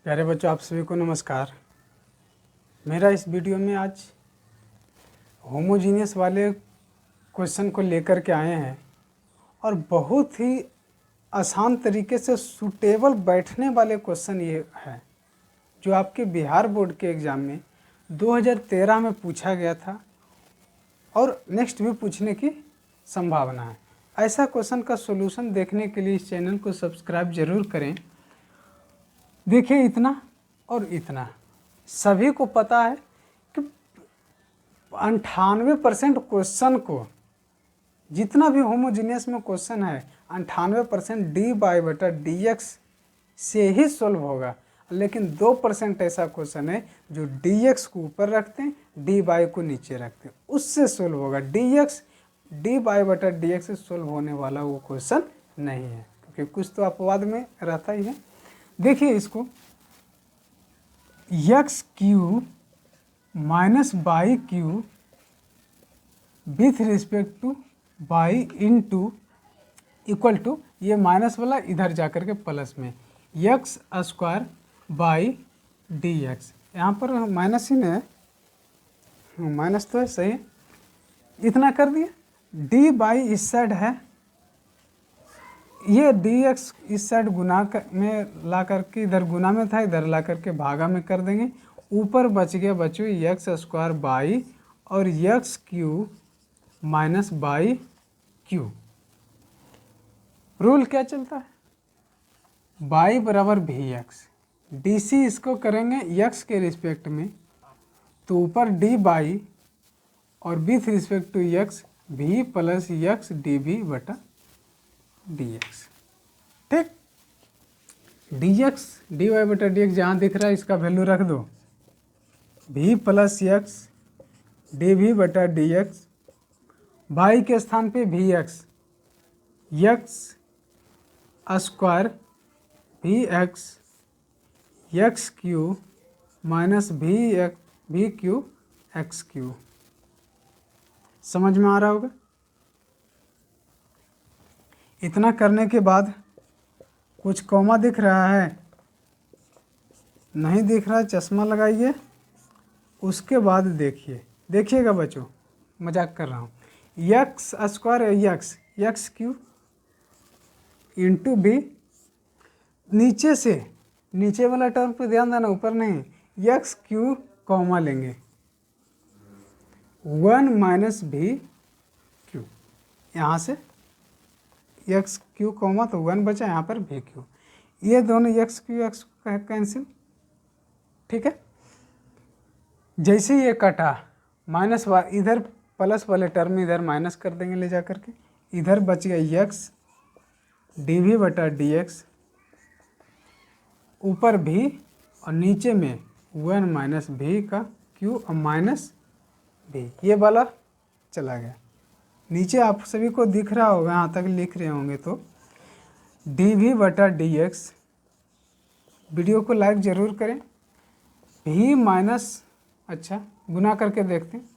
प्यारे बच्चों, आप सभी को नमस्कार। मेरा इस वीडियो में आज होमोजीनियस वाले क्वेश्चन को लेकर के आए हैं और बहुत ही आसान तरीके से सूटेबल बैठने वाले क्वेश्चन ये है जो आपके बिहार बोर्ड के एग्ज़ाम में 2013 में पूछा गया था और नेक्स्ट भी पूछने की संभावना है। ऐसा क्वेश्चन का सॉल्यूशन देखने के लिए इस चैनल को सब्सक्राइब ज़रूर करें। देखिए, इतना और इतना सभी को पता है कि 98% क्वेश्चन को, जितना भी होमोजीनियस में क्वेश्चन है 98% dy/dx से ही सोल्व होगा, लेकिन 2% ऐसा क्वेश्चन है जो dx को ऊपर रखते हैं, dy को नीचे रखते हैं, उससे सोल्व होगा। dy/dx से सोल्व होने वाला वो क्वेश्चन नहीं है, क्योंकि कुछ तो अपवाद में रहता ही है। देखिए इसको, x³ minus y³ with respect to y into equal to, ये माइनस वाला इधर जाकर के प्लस में x² बाई dx। यहाँ पर माइनस ही नहीं है, माइनस तो है, सही है। इतना कर दिया, dy इस साइड है, ये dx इस साइड गुना में ला करके, इधर गुना में था, इधर ला करके भागा में कर देंगे। ऊपर बच गया बच्चों x² बाई और x³ माइनस y³। रूल क्या चलता है? y बराबर vx, dc इसको करेंगे x के रिस्पेक्ट में, तो ऊपर dy और with respect to x v plus x dv/dx। ठीक, dx dy/dx जहाँ दिख रहा है इसका वैल्यू रख दो, v plus x dv/dx, y के स्थान पे vx, x² vx x³ minus v³ x³। समझ में आ रहा होगा? इतना करने के बाद कुछ कॉमा दिख रहा है? नहीं दिख रहा है, चश्मा लगाइए। उसके बाद देखिएगा बच्चों, मजाक कर रहा हूँ। x² x³ इंटू बी, नीचे से नीचे वाला टर्म पे ध्यान देना, ऊपर नहीं। x³ कॉमा लेंगे 1 माइनस v³, यहाँ से x³ कॉमा तो 1 बचा, यहाँ पर v³। ये दोनों x³ x कैंसिल, ठीक है। जैसे ये कटा, माइनस इधर प्लस वाले टर्म इधर माइनस कर देंगे ले जा करके, इधर बच गया x dv/dx, ऊपर v और नीचे में 1 माइनस v³ और माइनस v, ये वाला चला गया। नीचे आप सभी को दिख रहा होगा, यहाँ तक लिख रहे होंगे तो dv/dx। वीडियो को लाइक ज़रूर करें। v माइनस, अच्छा गुना करके देखते हैं,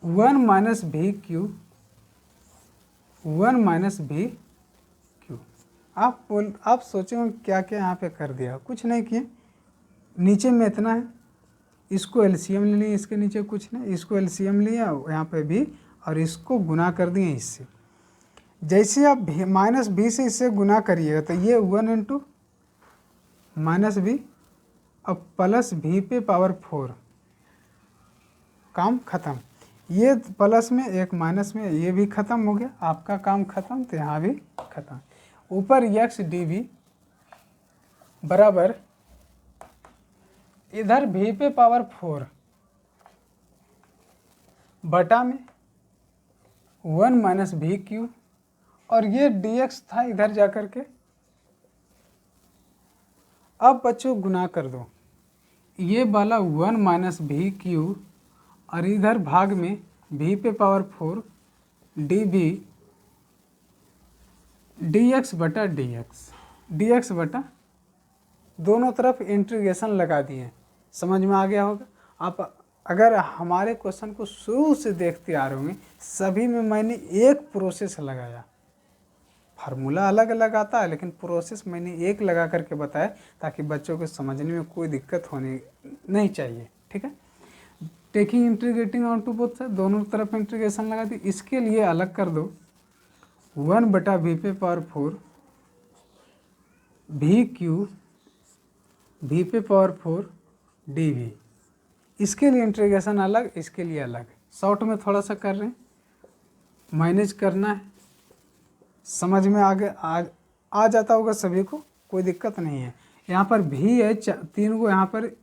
1 माइनस v³, 1 माइनस v³। आप सोचेंगे क्या क्या यहाँ पे कर दिया? कुछ नहीं किए, नीचे में इतना है, इसको एलसीएम ले लिया, इसके नीचे कुछ नहीं, इसको एलसीएम लिया, यहाँ पे भी, और इसको गुना कर दिए इससे। जैसे आप माइनस v से इससे गुना करिएगा तो ये 1 इंटू माइनस v, अब प्लस v पे पावर 4, काम ख़त्म। ये प्लस में एक माइनस में, ये भी ख़त्म हो गया, आपका काम ख़त्म, तो यहाँ भी ख़त्म। ऊपर x dv बराबर इधर v पे पावर 4 बटा में 1 माइनस v³, और ये dx था इधर जा कर के। अब बच्चों गुना कर दो, ये वाला 1 माइनस v³ और इधर भाग में v पे पावर 4 dv dx बटा दोनों तरफ इंटीग्रेशन लगा दिए। समझ में आ गया होगा? आप अगर हमारे क्वेश्चन को शुरू से देखते आ रहे होंगे, सभी में मैंने एक प्रोसेस लगाया, फार्मूला अलग अलग आता है, लेकिन प्रोसेस मैंने एक लगा करके बताया ताकि बच्चों को समझने में कोई दिक्कत होनी नहीं चाहिए। ठीक है, taking integrating on to both side, दोनों तरफ इंटीग्रेशन लगा दी। इसके लिए अलग कर दो 1/v पे पावर 4 वी क्यू v पे पावर 4 dv। इसके लिए इंटीग्रेशन अलग, इसके लिए अलग। शॉर्ट में थोड़ा सा कर रहे हैं, मैनेज करना है, समझ में आगे आ जाता होगा सभी को, कोई दिक्कत नहीं है। यहाँ पर भी है 3 गो, यहाँ पर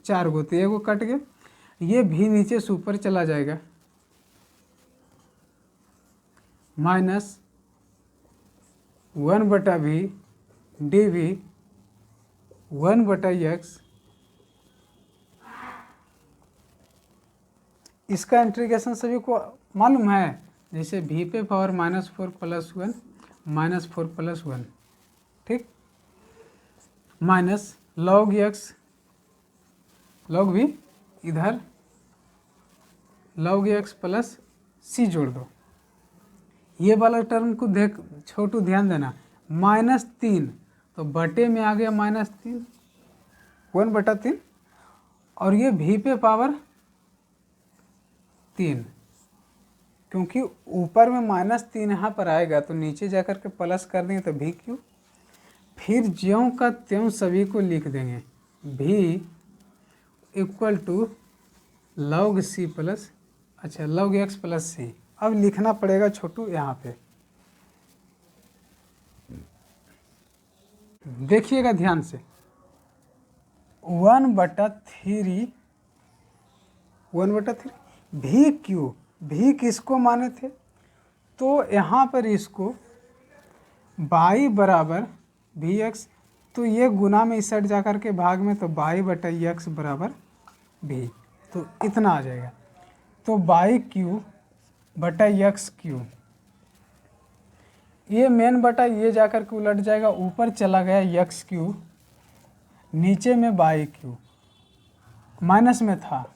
4 गो, तो 1 गो कट गया, ये भी नीचे से ऊपर चला जाएगा, माइनस 1/v dv 1/x। इसका इंटीग्रेशन सभी को मालूम है, जैसे v पे पावर -4 + 1 -4 + 1, ठीक, minus log x log v, इधर log x प्लस c जोड़ दो। ये वाला टर्म को देख छोटू ध्यान देना, -3 तो बटे में आ गया -3 1/3, और ये v पे पावर 3, क्योंकि ऊपर में -3 यहाँ पर आएगा तो नीचे जाकर के प्लस कर देंगे तो v क्यू, फिर ज्यों का त्यों सभी को लिख देंगे, v = log c प्लस, अच्छा log x प्लस c। अब लिखना पड़ेगा छोटू यहाँ पे, देखिएगा ध्यान से, 1/3 वी क्यू, भी किसको माने थे, तो यहाँ पर इसको y बराबर vx, तो ये गुना में इस साइड जा कर के भाग में, तो y/x बराबर v, तो इतना आ जाएगा। तो y3/x3, ये मेन बटा ये जा कर के उलट जाएगा, ऊपर चला गया x3, नीचे में y3 माइनस में था,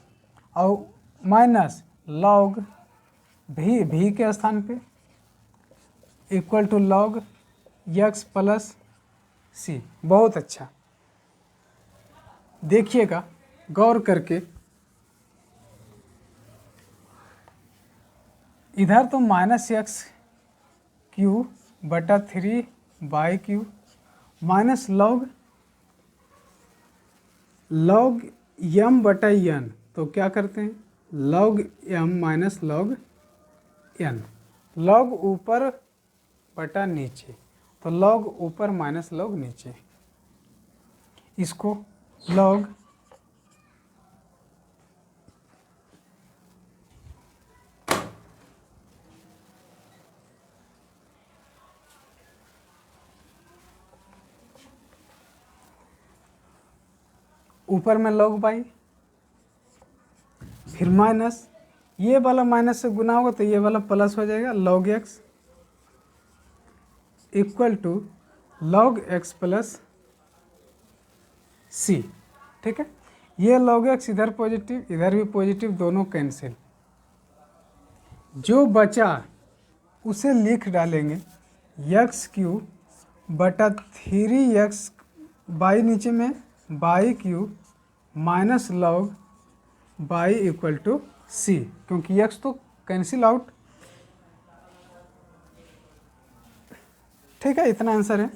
और माइनस log v के स्थान पे = log x प्लस c। बहुत अच्छा, देखिएगा गौर करके, इधर तो -x3/3 माइनस log m/n, तो क्या करते हैं log m minus log n, log ऊपर बटा नीचे, तो log ऊपर माइनस log नीचे, इसको log ऊपर में log y, फिर माइनस, ये वाला माइनस से गुना होगा तो ये वाला प्लस हो जाएगा, log x = log x plus c। ठीक है, ये log x इधर पॉजिटिव इधर भी पॉजिटिव, दोनों कैंसिल, जो बचा उसे लिख डालेंगे x3/3x, y नीचे में y3 minus log y = c, क्योंकि x तो कैंसिल आउट। ठीक है, इतना आंसर है।